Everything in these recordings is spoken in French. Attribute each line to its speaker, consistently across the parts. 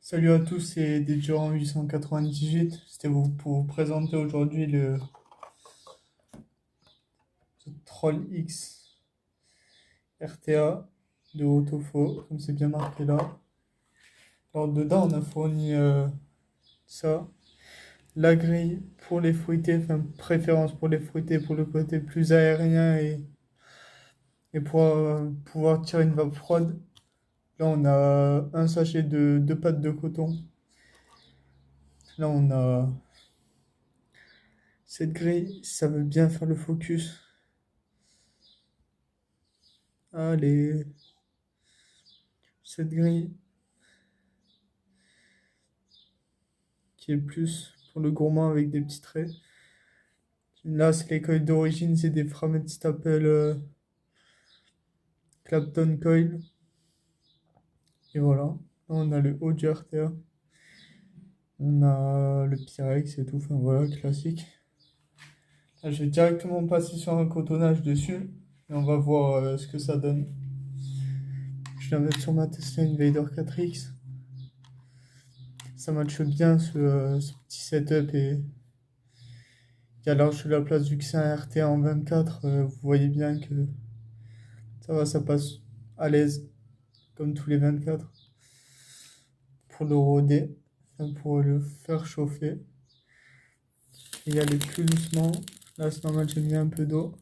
Speaker 1: Salut à tous, c'est Deduran 898. C'était pour vous présenter aujourd'hui le Troll X RTA de Autofo, comme c'est bien marqué là. Alors dedans, on a fourni ça, la grille pour les fruités, enfin préférence pour les fruités, pour le côté plus aérien et pour pouvoir tirer une vape froide. Là, on a un sachet de deux pâtes de coton. Là, on a cette grille, ça veut bien faire le focus. Allez, cette grille qui est plus pour le gourmand avec des petits traits. Là, c'est les coils d'origine, c'est des Framet Staple Clapton Coil. Et voilà. Là, on a le haut du RTA. On a le Pyrex et tout. Enfin voilà, classique. Là, je vais directement passer sur un cotonnage dessus. Et on va voir ce que ça donne. Je vais mettre sur ma Tesla Invader 4X. Ça matche bien ce petit setup et il y a large la place vu que c'est un RTA en 24. Vous voyez bien que ça va, ça passe à l'aise comme tous les 24. Pour le roder, enfin, pour le faire chauffer. Et y aller plus doucement. Là, c'est normal, j'ai mis un peu d'eau.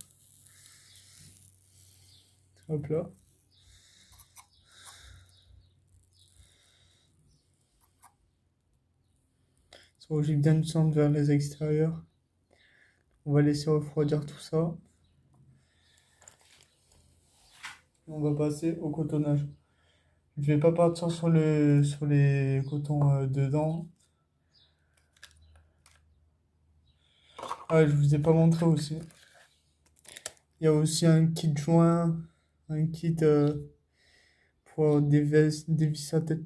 Speaker 1: Hop là. Ça j'ai bien du centre vers les extérieurs. On va laisser refroidir tout ça. On va passer au cotonnage. Je vais pas partir sur les cotons dedans. Ah, je vous ai pas montré aussi. Il y a aussi un kit joint, un kit pour des vis à tête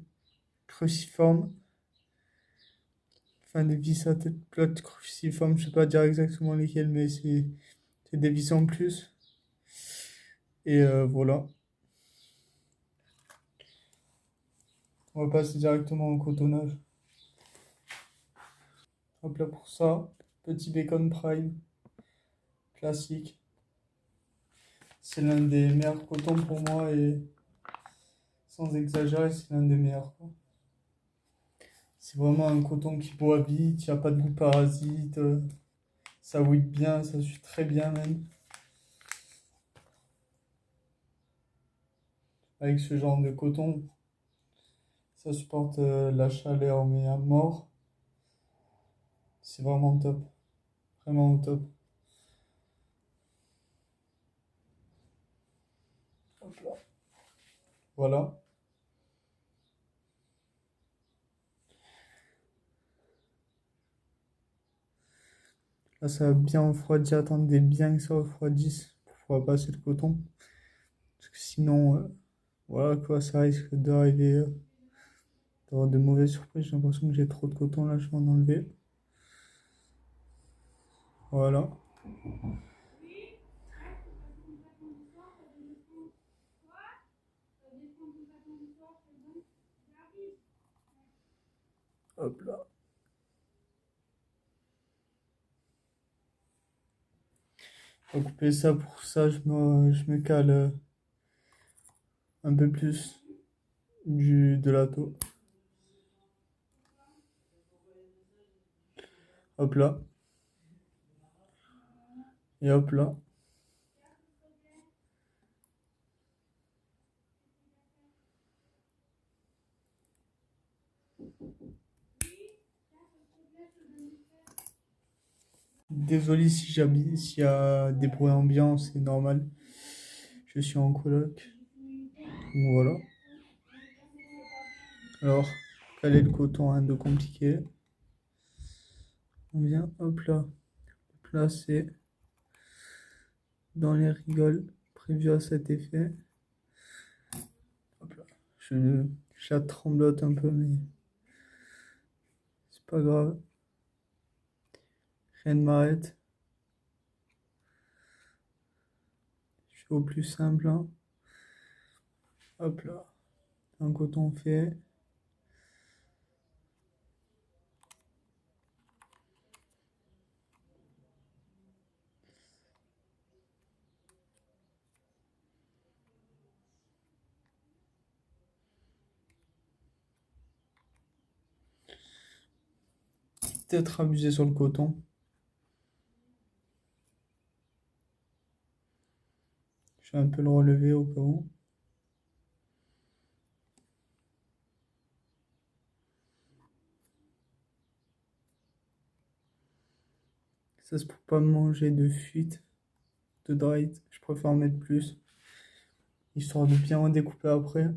Speaker 1: cruciforme. Enfin, des vis à tête plate cruciforme, je sais pas dire exactement lesquelles, mais c'est des vis en plus. Et voilà. On va passer directement au cotonnage. Hop là pour ça. Petit bacon prime. Classique. C'est l'un des meilleurs cotons pour moi et sans exagérer, c'est l'un des meilleurs, quoi. C'est vraiment un coton qui boit vite, il n'y a pas de goût parasite. Ça whip bien, ça suit très bien même. Avec ce genre de coton, ça supporte la chaleur mais à mort. C'est vraiment top. Vraiment au top. Hop là. Voilà. Là, ça va bien refroidir. Attendez bien que ça refroidisse pour pouvoir passer le coton. Parce que sinon, voilà quoi, ça risque d'arriver, d'avoir de mauvaises surprises. J'ai l'impression que j'ai trop de coton là, je vais en enlever. Voilà. Hop là. On va couper ça pour ça, je me cale un peu plus de la taux. Hop là. Et hop là. Désolé si s'il y a des bruits ambiants, c'est normal. Je suis en coloc. Donc voilà. Alors, caler le coton, rien de compliqué. On vient, hop là, placer dans les rigoles prévues à cet effet. Hop là. Je la tremblote un peu, mais c'est pas grave. Rien ne m'arrête. Je fais au plus simple, hein. Hop là. Un coton fait. peut-être abusé sur le coton. Je vais un peu le relever au cas où. Ça, c'est pour pas manger de fuite, de dry. Je préfère en mettre plus, histoire de bien découper après.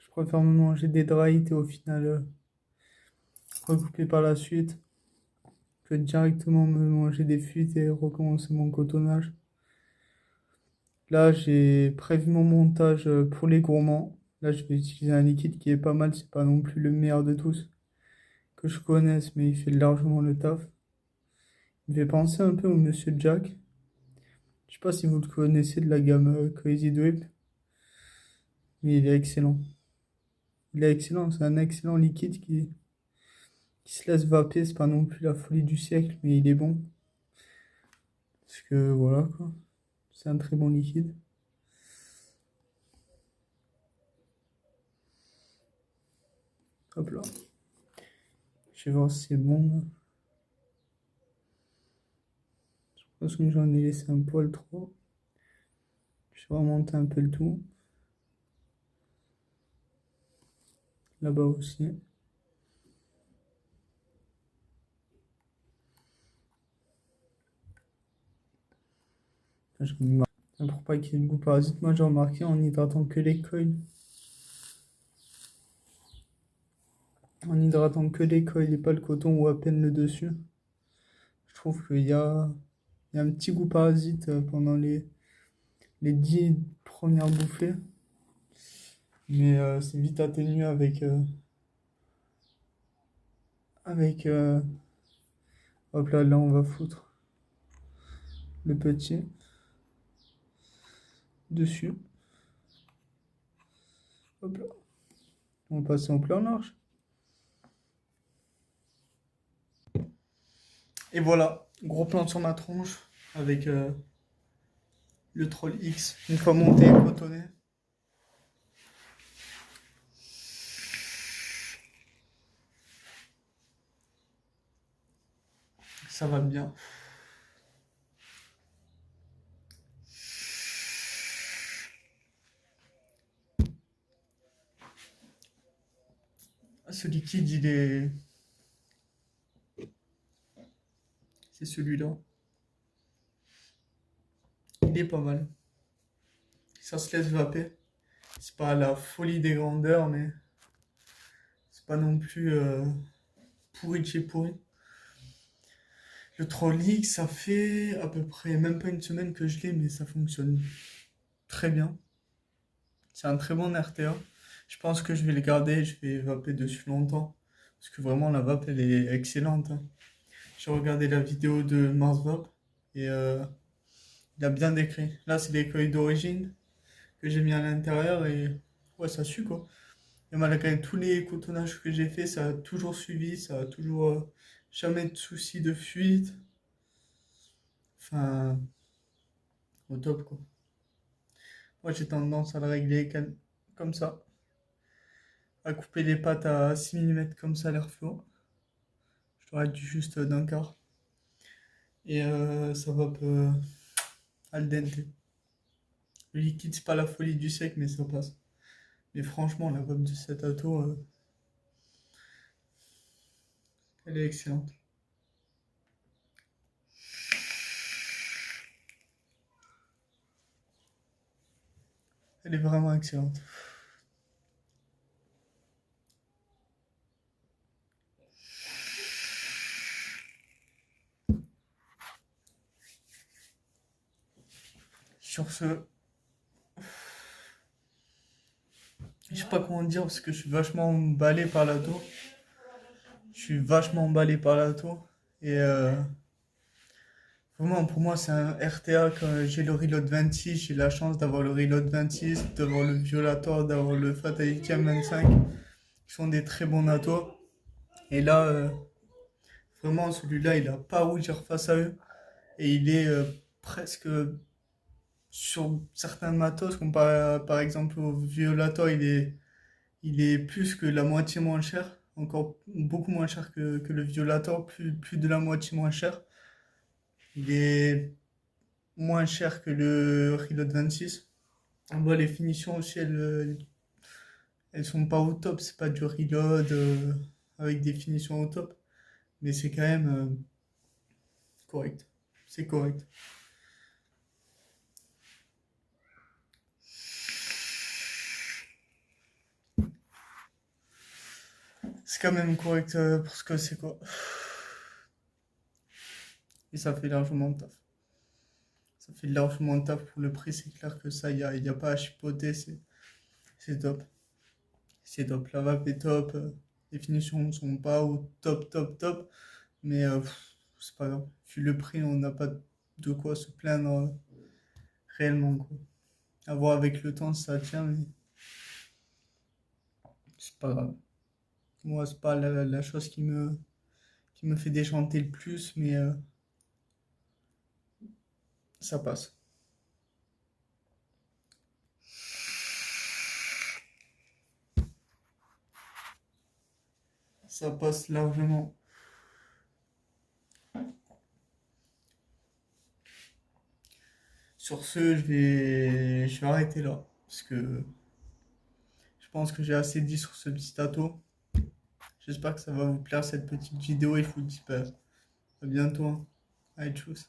Speaker 1: Je préfère me manger des dry et au final recouper par la suite que directement me manger des fuites et recommencer mon cotonnage. Là, j'ai prévu mon montage pour les gourmands. Là, je vais utiliser un liquide qui est pas mal. C'est pas non plus le meilleur de tous que je connaisse, mais il fait largement le taf. Il me fait penser un peu au Monsieur Jack. Je sais pas si vous le connaissez de la gamme Crazy Drip, mais il est excellent. Il est excellent, c'est un excellent liquide qui se laisse vaper. C'est pas non plus la folie du siècle, mais il est bon. Parce que voilà quoi, c'est un très bon liquide. Hop là. Je vais voir si c'est bon. Je pense que j'en ai laissé un poil trop. Je vais remonter un peu le tout. Là-bas aussi. Pour pas qu'il y ait de goût parasite, moi j'ai remarqué en hydratant que les coils. En hydratant que les coils et pas le coton ou à peine le dessus. Je trouve qu'il y a un petit goût parasite pendant les 10 premières bouffées. Mais c'est vite atténué avec. Hop là, là on va foutre le petit dessus. Hop là. On va passer en plan large. Et voilà, gros plan sur ma tronche avec le troll X. Une fois monté et cotonné. Ça va bien. Ce liquide, c'est celui-là. Il est pas mal. Ça se laisse vaper. C'est pas la folie des grandeurs, mais c'est pas non plus pourri de chez pourri. Le Trolley, ça fait à peu près même pas une semaine que je l'ai, mais ça fonctionne très bien. C'est un très bon RTA. Je pense que je vais le garder, je vais vaper dessus longtemps. Parce que vraiment, la vape, elle est excellente, hein. J'ai regardé la vidéo de Mars Vape et il a bien décrit. Là, c'est les coils d'origine que j'ai mis à l'intérieur et ouais, ça sue quoi. Et malgré tous les cotonnages que j'ai fait, ça a toujours suivi, ça a toujours jamais de soucis de fuite. Enfin, au top quoi. Moi, j'ai tendance à le régler comme ça, à couper les pattes à 6 mm comme ça, l'air flot. Je dois être juste d'un quart. Et ça va al dente. Le liquide, c'est pas la folie du siècle, mais ça passe. Mais franchement, la vape de cet ato, elle est excellente. Elle est vraiment excellente. Sur ce, je sais pas comment dire parce que je suis vachement emballé par l'auto. Je suis vachement emballé par l'auto. Et vraiment, pour moi, c'est un RTA. Quand j'ai le Reload 26, j'ai la chance d'avoir le Reload 26, d'avoir le Violator, d'avoir le Fatality M25, qui sont des très bons natos. Et là, vraiment, celui-là, il a pas à rougir face à eux. Et il est presque sur certains matos, par exemple au Violator, il est plus que la moitié moins cher encore beaucoup moins cher que le Violator, plus de la moitié moins cher. Il est moins cher que le Reload 26. Bon, les finitions aussi, elles sont pas au top. C'est pas du Reload avec des finitions au top. Mais c'est quand même correct. C'est correct. C'est quand même correct pour ce que c'est quoi. Et ça fait largement le taf. Ça fait largement le taf pour le prix. C'est clair que ça, y a pas à chipoter. C'est top. C'est top. La vape est top. Les finitions sont pas au top, top, top. Mais c'est pas grave. Vu le prix, on n'a pas de quoi se plaindre réellement, quoi. À voir avec le temps si ça tient, mais c'est pas grave. Moi, c'est pas la chose qui me fait déchanter le plus, mais ça passe. Ça passe largement. Sur ce, je vais arrêter là. Parce que je pense que j'ai assez dit sur ce petit tato. J'espère que ça va vous plaire cette petite vidéo et je vous dis bah, à bientôt, hein. Allez, tchuss.